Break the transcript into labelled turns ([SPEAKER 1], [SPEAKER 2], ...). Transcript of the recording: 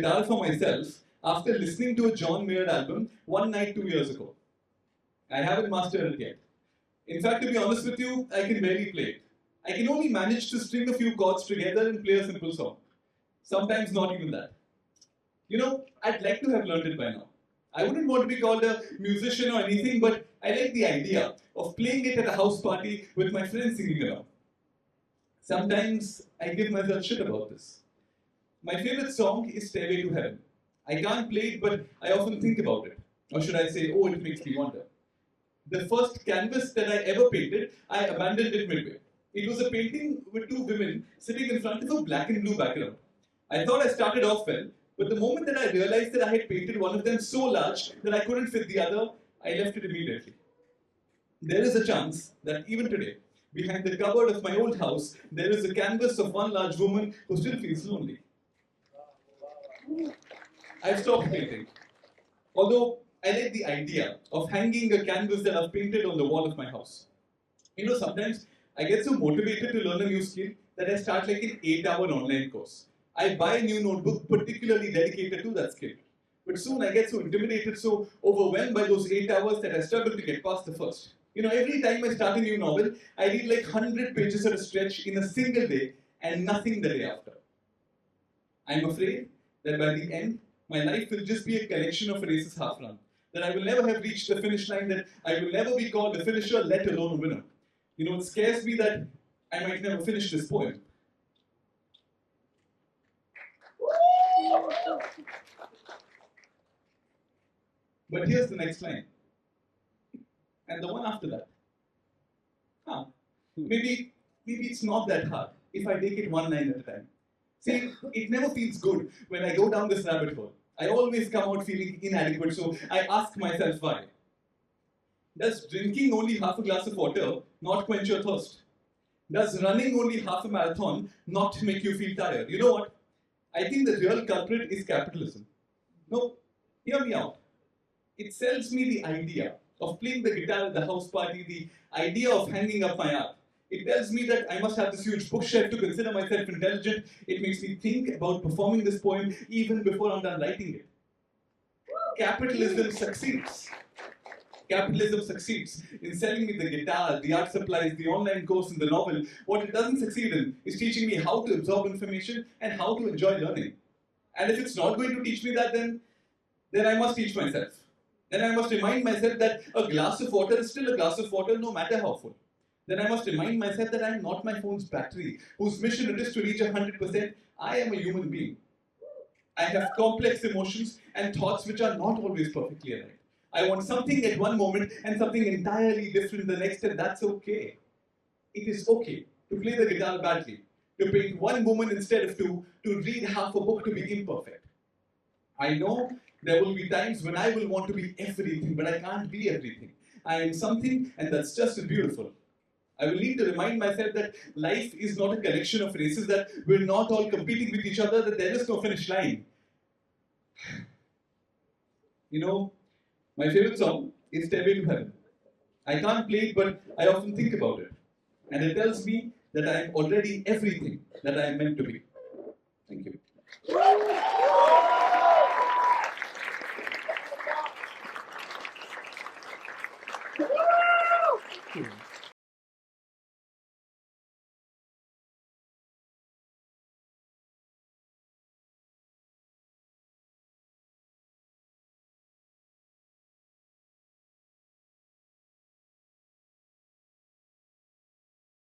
[SPEAKER 1] guitar for myself after listening to a John Mayer album one night 2 years ago. I haven't mastered it yet. In fact, to be honest with you, I can barely play it. I can only manage to string a few chords together and play a simple song. Sometimes not even that. I'd like to have learned it by now. I wouldn't want to be called a musician or anything, but I like the idea of playing it at a house party with my friends singing along. Sometimes I give myself shit about this. My favorite song is Stairway to Heaven. I can't play it, but I often think about it. Or should I say, oh, it makes me wonder. The first canvas that I ever painted, I abandoned it midway. It was a painting with two women sitting in front of a black and blue background. I thought I started off well, but the moment that I realized that I had painted one of them so large that I couldn't fit the other, I left it immediately. There is a chance that even today, behind the cupboard of my old house, there is a canvas of one large woman who still feels lonely. I've stopped painting. Although I like the idea of hanging a canvas that I've painted on the wall of my house. Sometimes I get so motivated to learn a new skill that I start like an 8-hour online course. I buy a new notebook particularly dedicated to that skill. But soon I get so intimidated, so overwhelmed by those 8 hours that I struggle to get past the first. Every time I start a new novel, I read like 100 pages at a stretch in a single day and nothing the day after. I'm afraid that by the end, my life will just be a collection of races half run. That I will never have reached the finish line, that I will never be called a finisher, let alone a winner. It scares me that I might never finish this poem. But here's the next line. And the one after that. Maybe it's not that hard if I take it one line at a time. See, it never feels good when I go down this rabbit hole. I always come out feeling inadequate, so I ask myself why. Does drinking only half a glass of water not quench your thirst? Does running only half a marathon not make you feel tired? You know what? I think the real culprit is capitalism. No, hear me out. It sells me the idea of playing the guitar at the house party, the idea of hanging up my art. It tells me that I must have this huge bookshelf to consider myself intelligent. It makes me think about performing this poem even before I'm done writing it. Capitalism succeeds. Capitalism succeeds in selling me the guitar, the art supplies, the online course, and the novel. What it doesn't succeed in is teaching me how to absorb information and how to enjoy learning. And if it's not going to teach me that, then I must teach myself. Then I must remind myself that a glass of water is still a glass of water no matter how full. Then I must remind myself that I am not my phone's battery, whose mission it is to reach 100%. I am a human being. I have complex emotions and thoughts which are not always perfectly aligned. I want something at one moment and something entirely different the next, and that's okay. It is okay to play the guitar badly, to paint one woman instead of two, to read half a book, to be imperfect. I know there will be times when I will want to be everything, but I can't be everything. I am something, and that's just as beautiful. I will need to remind myself that life is not a collection of races, that we're not all competing with each other, that there is no finish line. My favorite song is Stairway to Heaven. I can't play it, but I often think about it. And it tells me that I am already everything that I am meant to be. Thank you.